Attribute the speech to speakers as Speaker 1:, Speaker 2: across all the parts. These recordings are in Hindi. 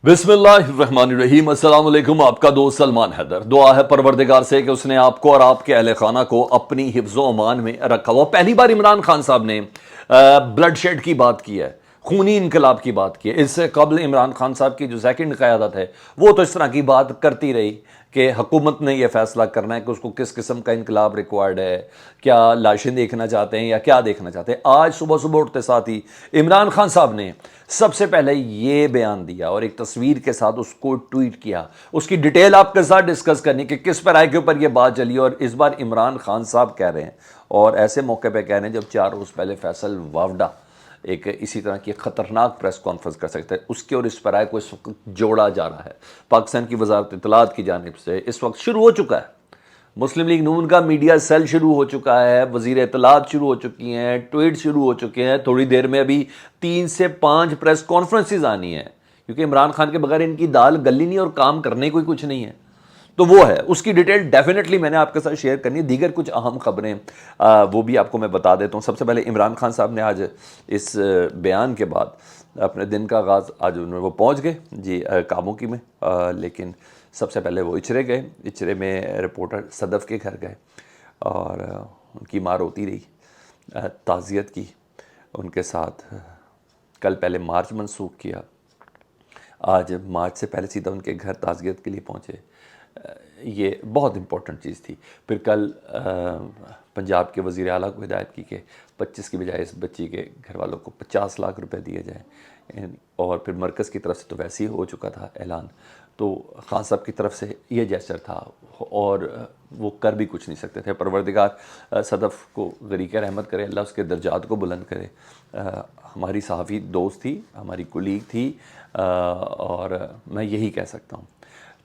Speaker 1: बिस्मिल्लाहिर्रहमानिर्रहीम। अस्सलाम वालेकुम। आपका दोस्त सलमान हैदर। दुआ है परवरदिगार से कि उसने आपको और आपके अहले खाना को अपनी हिफ्ज़ो अमान में रखा हुआ। पहली बार इमरान खान साहब ने ब्लड शेड की बात की है, खूनी इनकलाब की बात की है। इससे कबल इमरान खान साहब की जो सेकंड क़यादत है वो तो इस तरह की बात करती रही कि हुकूमत ने यह फैसला करना है कि उसको किस किस्म का इनकलाब रिक्वायर्ड है, क्या लाशें देखना चाहते हैं या क्या देखना चाहते हैं। आज सुबह सुबह उठते साथ ही इमरान खान साहब ने सबसे पहले ये बयान दिया और एक तस्वीर के साथ उसको ट्वीट किया। उसकी डिटेल आपके साथ डिस्कस करनी कि किस पर आए के ऊपर यह बात चली। और इस बार इमरान खान साहब कह रहे हैं और ऐसे मौके पे कह रहे हैं जब 4 रोज़ पहले फैसल वावडा एक इसी तरह की ख़तरनाक प्रेस कॉन्फ्रेंस कर सकते हैं, उसके और इस पर आए को इस वक्त जोड़ा जा रहा है। पाकिस्तान की वजारत इत्तलात की जानिब से इस वक्त शुरू हो चुका है, मुस्लिम लीग नून का मीडिया सेल शुरू हो चुका है, वज़ीर इत्तलात शुरू हो चुकी हैं, ट्वीट शुरू हो चुके हैं। थोड़ी देर में अभी 3 से 5 प्रेस कॉन्फ्रेंसेज आनी है, क्योंकि इमरान खान के बगैर इनकी दाल गली नहीं और काम करने कोई कुछ नहीं है। तो वो है, उसकी डिटेल डेफिनेटली मैंने आपके साथ शेयर करनी है। दीगर कुछ अहम खबरें वो भी आपको मैं बता देता हूँ। सबसे पहले इमरान खान साहब ने आज इस बयान के बाद अपने दिन का आगाज़ आज वो पहुँच गए जी काबू में, लेकिन सबसे पहले वो इचरे गए। इचरे में रिपोर्टर सदफ़ के घर गए और उनकी माँ रोती रही, ताज़ियत की उनके साथ। कल पहले मार्च मनसूख किया, आज मार्च से पहले सीधा उनके घर ताज़ियत के लिए पहुँचे। ये बहुत इम्पोर्टेंट चीज़ थी। फिर कल पंजाब के वज़ीर आला को हिदायत की कि 25 की बजाय इस बच्ची के घर वालों को 50 लाख रुपए दिए जाएँ। और फिर मरकज़ की तरफ से तो वैसे ही हो चुका था ऐलान, तो खान साहब की तरफ से ये जेस्चर था और वो कर भी कुछ नहीं सकते थे। परवरदिगार सदफ़ को गरीक़ रहमत करे, अल्लाह उसके दर्जात को बुलंद करे। हमारी सहाफ़ी दोस्त थी, हमारी कुलीग थी, और मैं यही कह सकता हूँ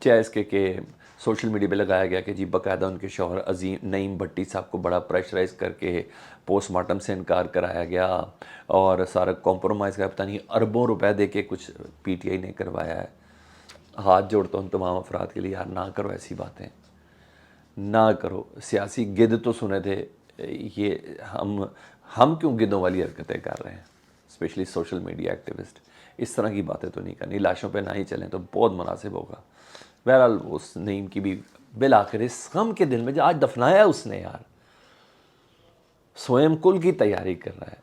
Speaker 1: चाहे इसके कि सोशल मीडिया पे लगाया गया कि जी बाकायदा उनके शौहर अजीम नईम भट्टी साहब को बड़ा प्रेशराइज करके पोस्टमार्टम से इनकार कराया गया और सारा कॉम्प्रोमाइज़ का पता नहीं अरबों रुपए दे के कुछ पीटीआई ने करवाया है। हाथ जोड़ता हूँ तमाम अफराद के लिए, यार ना करो ऐसी बातें, ना करो। सियासी गिद्ध तो सुने थे, ये हम क्यों गिद्धों वाली हरकतें कर रहे हैं, स्पेशली सोशल मीडिया एक्टिविस्ट। इस तरह की बातें तो नहीं करनी, लाशों पे ना ही चलें तो बहुत मुनासिब होगा। बहरहाल उस नईम की भी बिल आखिर इस गम के दिल में जो आज दफनाया उसने, यार स्वयं कुल की तैयारी कर रहा है,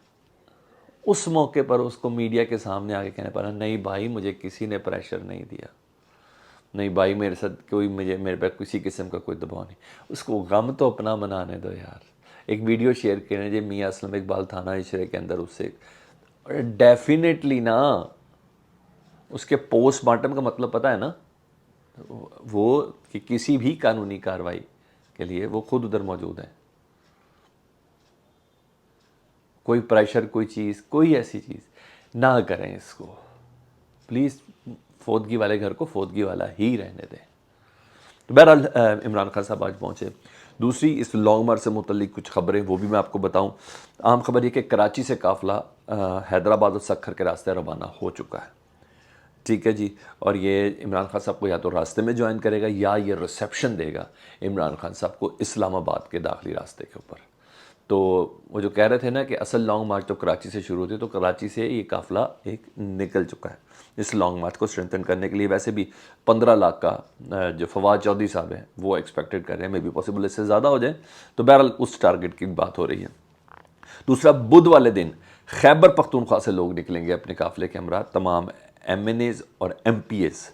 Speaker 1: उस मौके पर उसको मीडिया के सामने आके कहने पड़ा नहीं भाई मुझे किसी ने प्रेशर नहीं दिया, नहीं भाई मेरे साथ कोई मेरे पे किसी किस्म का कोई दबाव नहीं। उसको गम तो अपना मनाने दो यार। एक वीडियो शेयर करें जी मियाँ असलम इकबाल थाना इशरे के अंदर, उससे डेफिनेटली ना उसके पोस्टमार्टम का मतलब पता है ना, वो कि किसी भी कानूनी कार्रवाई के लिए वो खुद उधर मौजूद है। कोई प्रेशर, कोई चीज़, कोई ऐसी चीज़ ना करें इसको प्लीज़। फौदगी वाले घर को फौदगी वाला ही रहने दें। तो बहरहाल इमरान खान साहब आज पहुँचे। दूसरी इस लॉन्ग मार्च से मुतल्लिक कुछ खबरें वो भी मैं आपको बताऊं। आम खबर ये कि कराची से काफ़िला हैदराबाद और सक्खर के रास्ते रवाना हो चुका है, ठीक है जी। और ये इमरान खान साहब को या तो रास्ते में ज्वाइन करेगा या ये रिसेप्शन देगा इमरान खान साहब को इस्लामाबाद के दाखिली रास्ते के ऊपर। तो वो जो कह रहे थे ना कि असल लॉन्ग मार्च तो कराची से शुरू होती है, तो कराची से ये काफ़िला एक निकल चुका है इस लॉन्ग मार्च को स्ट्रेंथन करने के लिए। वैसे भी 15 लाख का जो फवाद चौधरी साहब हैं वो एक्सपेक्टेड कर रहे हैं, मे बी पॉसिबल इससे ज़्यादा हो जाए। तो बहरहाल उस टारगेट की बात हो रही है। दूसरा, बुध वाले दिन खैबर पख्तूनख्वा से लोग निकलेंगे अपने काफ़िले के हमरा, तमाम MNAs और MPAs,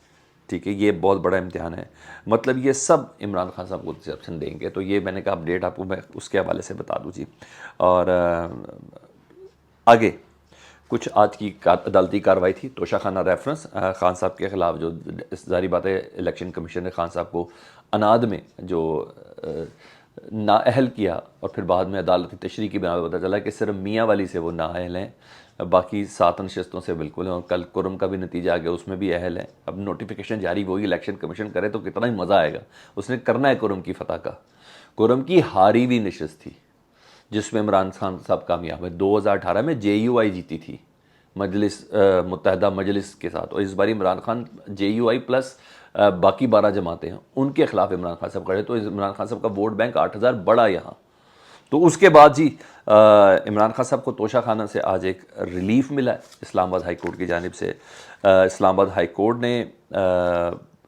Speaker 1: ठीक है। ये बहुत बड़ा इम्तिहान है, मतलब ये सब इमरान खान साहब को रिसेप्शन देंगे। तो ये मैंने कहा अपडेट आपको मैं उसके हवाले से बता दूँ जी। और आगे कुछ आज की अदालती कार्रवाई थी, तोशाखाना रेफरेंस खान साहब के ख़िलाफ़, जो ज़ाहिर बात है इलेक्शन कमीशन ने खान साहब को अनाद में जो नाअहल किया और फिर बाद में अदालती तशरीह की बिना पर पता चला कि सिर्फ मियाँ वाली से वो नाअहल हैं, बाकी 7 नशस्तों से बिल्कुल हैं। और कल कुरम का भी नतीजा आ गया, उसमें भी अहल है। अब नोटिफिकेशन जारी वही इलेक्शन कमीशन करे तो कितना ही मज़ा आएगा। उसने करना है कुरम की फ़तह का। कुरम की हारी भी नशस्त थी जिसमें इमरान खान साहब कामयाब है। 2018 में JUI जीती थी मजलिस मुत्तहदा मजलिस के साथ, और इस बार इमरान खान JUI प्लस बाकी 12 जमातें हैं उनके ख़िलाफ़ इमरान खान साहब खड़े। तो इमरान खान साहब का वोट बैंक 8000 बढ़ा यहाँ। तो उसके बाद जी इमरान खान साहब को तोशा खाना से आज एक रिलीफ मिला है इस्लामाबाद हाई कोर्ट की जानिब से। इस्लामाबाद हाई कोर्ट ने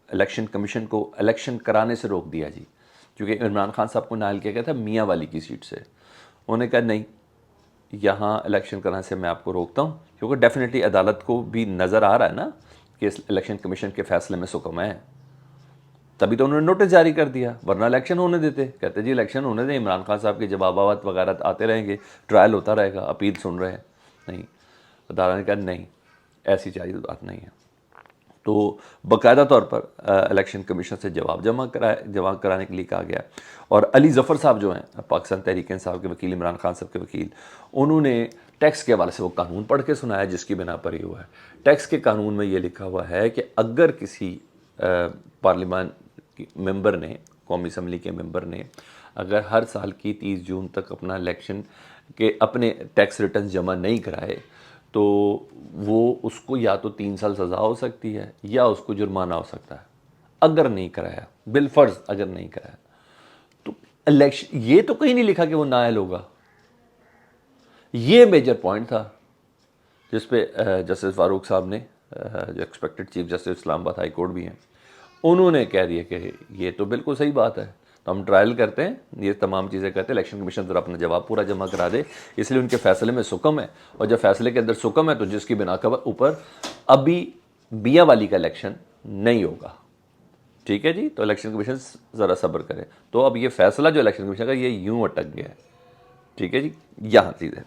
Speaker 1: इलेक्शन कमीशन को इलेक्शन कराने से रोक दिया जी, क्योंकि इमरान खान साहब को नायल किया गया था मियाँ वाली की सीट से। उन्होंने कहा नहीं, यहाँ इलेक्शन कराने से मैं आपको रोकता हूँ, क्योंकि डेफिनेटली अदालत को भी नज़र आ रहा है ना कि इस इलेक्शन कमीशन के फैसले में सुकम है, तभी तो उन्होंने नोटिस जारी कर दिया, वरना इलेक्शन होने देते। कहते जी इलेक्शन होने दें, इमरान खान साहब के जवाबात वगैरह आते रहेंगे, ट्रायल होता रहेगा, अपील सुन रहे हैं। नहीं, अदालत ने कहा नहीं, ऐसी चाहिए बात नहीं है। तो बाकायदा तौर पर इलेक्शन कमीशन से जवाब जमा कराने के लिए कहा गया। और अली ज़फ़र साहब जो हैं पाकिस्तान तहरीक इंसाफ के वकील, इमरान खान साहब के वकील, उन्होंने टैक्स के हवाले से वो कानून पढ़ के सुनाया जिसकी बिना पर ही हुआ है। टैक्स के कानून में ये लिखा हुआ है कि अगर किसी पार्लियामान मेंबर ने, कौमी असम्बली के मेंबर ने, अगर हर साल की 30 जून तक अपना इलेक्शन के अपने टैक्स रिटर्न जमा नहीं कराए तो वो उसको या तो 3 साल सज़ा हो सकती है या उसको जुर्माना हो सकता है, अगर नहीं कराया, बिलफर्ज अगर नहीं कराया। तो इलेक्शन, ये तो कहीं नहीं लिखा कि वो नाअहल होगा। ये मेजर पॉइंट था जिस पे जस्टिस फारूक साहब ने, जो expected chief justice Islamabad high court भी हैं, उन्होंने कह दिया कि ये तो बिल्कुल सही बात है, तो हम ट्रायल करते हैं, ये तमाम चीज़ें करते हैं, इलेक्शन कमीशन ज़रा अपना जवाब पूरा जमा करा दे, इसलिए उनके फैसले में सुकम है। और जब फैसले के अंदर सुकम है तो जिसकी बिना के ऊपर अभी बिया वाली का इलेक्शन नहीं होगा। ठीक है जी, तो इलेक्शन कमीशन ज़रा सब्र करे। तो अब ये फैसला जो इलेक्शन कमीशन का, ये यूँ अटक गया है। ठीक है जी, यहाँ चीज़ है।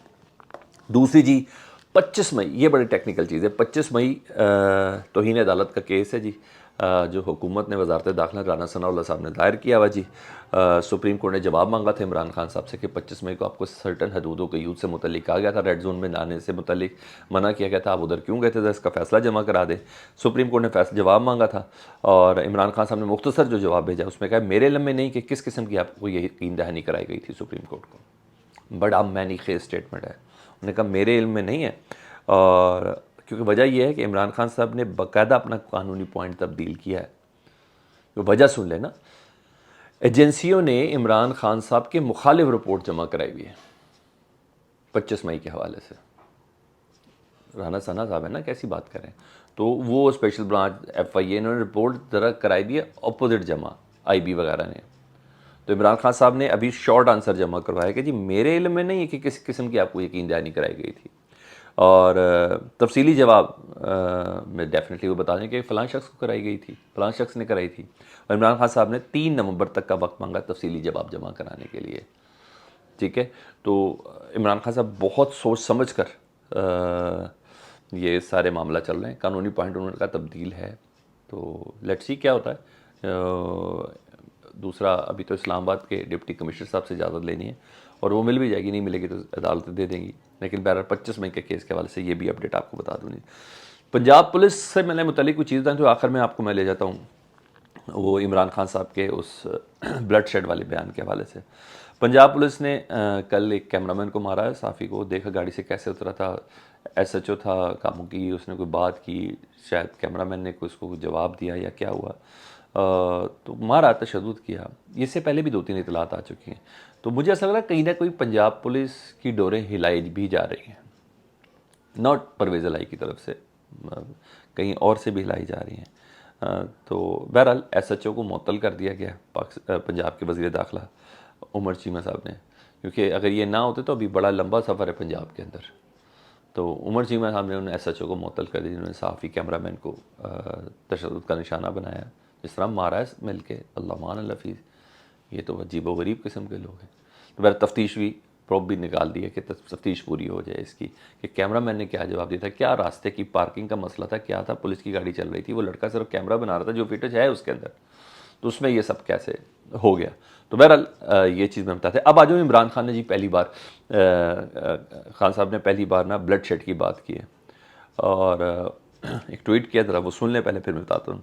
Speaker 1: दूसरी जी, 25 मई, ये बड़ी टेक्निकल चीज़ है। 25 मई तौहीन अदालत का केस है जी, जो हुकूमत ने वजारत दाखिला राना सनाउल्लाह साहब ने दायर किया हुआ जी। सुप्रीम कोर्ट ने जवाब मांगा था इमरान खान साहब से कि 25 मई को आपको सर्टन हदूदों के यूज़ से मुतल्लिक कहा गया था, रेड जोन में आने से मुतल्लिक मना किया गया था, आप उधर क्यों गए थे, इसका फैसला जमा करा दें। सुप्रीम कोर्ट ने जवाब मांगा था और इमरान खान साहब ने मुख्तसर जो जवाब भेजा उसमें कहा मेरे इल्म में नहीं कि किस किस्म की आपको ये यकीन दहानी कराई गई थी सुप्रीम कोर्ट को। बड़ा मैनीखेज स्टेटमेंट है। उन्होंने कहा मेरे इल्म में नहीं है, और क्योंकि वजह यह है कि इमरान खान साहब ने बाकायदा अपना कानूनी पॉइंट तब्दील किया है। तो वजह सुन लेना, एजेंसियों ने इमरान खान साहब के मुखालिफ रिपोर्ट जमा कराई हुई है 25 मई के हवाले से। राना सना साहब है ना, कैसी बात करें। तो वो स्पेशल ब्रांच FIA ने रिपोर्ट ज़रा कराई दी है अपोजिट जमा, IB वगैरह ने। तो इमरान खान साहब ने अभी शॉर्ट आंसर जमा करवाया कि जी मेरे इल्म में नहीं है कि किस किस्म की आपको यकीन दहानी कराई गई थी। और तफसीली जवाब में डेफिनेटली वो बता दें कि फ़लाँ शख्स को कराई गई थी, फ़लाँ शख्स ने कराई थी। और इमरान खान साहब ने 3 नवंबर तक का वक्त मांगा तफसीली जवाब जमा कराने के लिए। ठीक है, तो इमरान खान साहब बहुत सोच समझ कर ये सारे मामला चल रहे हैं। कानूनी पॉइंट उन्होंने का तब्दील है, तो लेट्स सी क्या होता है। दूसरा, अभी तो इस्लामाबाद के डिप्टी कमिश्नर साहब से इजाज़त लेनी है और वो मिल भी जाएगी, नहीं मिलेगी तो अदालतें दे देंगी। लेकिन बहरहाल 25 मई के केस के हवाले से ये भी अपडेट आपको बता दूँगी। पंजाब पुलिस से मैंने मुतल्लिक कुछ चीज़ें जो आखिर में आपको मैं ले जाता हूँ, वो इमरान खान साहब के उस ब्लड शेड वाले बयान के हवाले से। पंजाब पुलिस ने कल एक कैमरामैन को मारा है, साफ़ी को, देखा गाड़ी से कैसे उतरा था, SHO था कामों की, उसने कोई बात की, शायद कैमरामैन ने कोई उसको जवाब दिया या क्या हुआ, तो मारा, तशद्दुद किया। इससे पहले भी 2-3 इतलात आ चुकी हैं। तो मुझे ऐसा लग रहा है कहीं ना कहीं पंजाब पुलिस की डोरें हिलाई भी जा रही हैं, नॉट परवेज़ इलाही की तरफ से, कहीं और से भी हिलाई जा रही हैं। तो बहरहाल SHO को मुअत्तल कर दिया गया पंजाब के वज़ीर दाखिला उमर चीमा साहब ने, क्योंकि अगर ये ना होते तो अभी बड़ा लंबा सफ़र है पंजाब के अंदर। तो उमर चीमा साहब ने उन्हें SHO को मुअत्तल कर दिया, जिन्होंने सहाफ़ी कैमरामैन को तशद्दुद का निशाना बनाया, जिस तरह मारा है मिल के, अल्लाह मान लफीज़। ये तो अजीब व गरीब किस्म के लोग हैं। तो मेरा तफ्तीश भी प्रोब भी निकाल दी है कि तफ्तीश पूरी हो जाए इसकी, कि कैमरामैन ने क्या जवाब दिया था, क्या रास्ते की पार्किंग का मसला था, क्या था, पुलिस की गाड़ी चल रही थी, वो लड़का सिर्फ कैमरा बना रहा था जो फुटेज है उसके अंदर, तो उसमें ये सब कैसे हो गया। तो बहरहाल ये चीज़ मैं बताते। अब आ जाऊँ, इमरान खान ने जी पहली बार, खान साहब ने पहली बार ना ब्लड शेड की बात की है और एक ट्वीट किया, ज़रा वो सुन लें पहले फिर मैं बताता हूँ।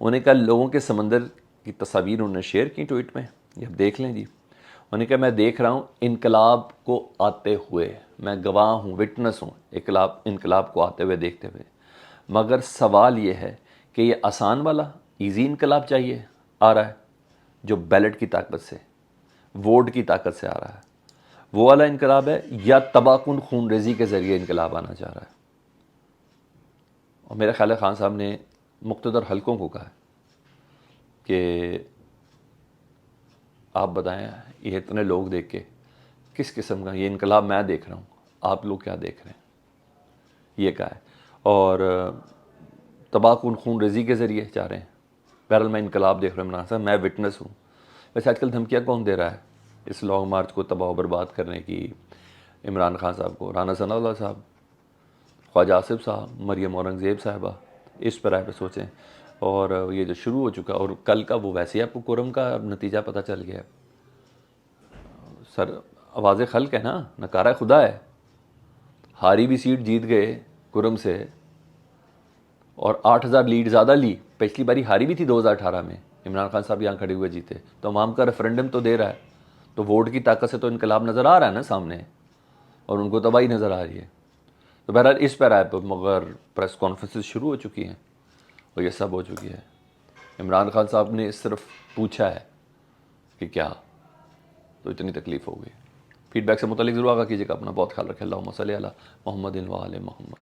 Speaker 1: उन्होंने कहा लोगों के समंदर की तस्वीर उन्होंने शेयर की ट्वीट में, ये अब देख लें जी। उन्होंने कहा मैं देख रहा हूँ इनकलाब को आते हुए, मैं गवाह हूँ, विटनेस हूँ इनकलाब को आते हुए, देखते हुए, मगर सवाल ये है कि ये आसान वाला ईजी इनकलाब चाहिए आ रहा है जो बैलेट की ताकत से, वोट की ताकत से आ रहा है, वो वाला इनकलाब है या तबाकुन खून रेजी के ज़रिए इनकलाब आना चाह रहा है। और मेरा ख्याल है खान साहब ने मुख्तदर हलकों को कहा है कि आप बताएं, ये इतने लोग देख के किस किस्म का ये इनकलाब मैं देख रहा हूँ, आप लोग क्या देख रहे हैं, ये कहा है। और तबाकुन खून रेजी के ज़रिए चाह रहे हैं। बहरहाल मैं इनकलाब देख रहा हूँ इमरान साहब, मैं विटनेस हूँ। वैसे आजकल धमकियाँ कौन दे रहा है इस लॉन्ग मार्च को तबाह बर्बाद करने की? इमरान खान साहब को, राना सनाउल्लाह साहब, ख्वाजा आसिफ साहब, मरियम औरंगज़ेब साहिबा, इस पर पे सोचें। और ये जो शुरू हो चुका, और कल का वो वैसे ही आपको कुरम का नतीजा पता चल गया। सर आवाज़ खल्क है ना, नकारा खुदा है। हारी भी सीट जीत गए कुरम से और 8,000 लीड ज़्यादा ली। पिछली बारी हारी भी थी 2018 में, इमरान खान साहब यहाँ खड़े हुए जीते। तो अवाम का रेफरेंडम तो दे रहा है, तो वोट की ताकत से तो इनकलाब नज़र आ रहा है ना सामने, और उनको तबाही नज़र आ रही है। तो बहरहाल इस पर आए पर मगर प्रेस कॉन्फ्रेंसेस शुरू हो चुकी हैं और ये सब हो चुकी है। इमरान खान साहब ने सिर्फ पूछा है कि क्या, तो इतनी तकलीफ़ हो गई। फीडबैक से मुतालिक ज़रूर आगा कीजिएगा। अपना बहुत ख्याल रखें। अल्लाहुम्मा सल्ली अला मुहम्मदिन व आले मुहम्मद।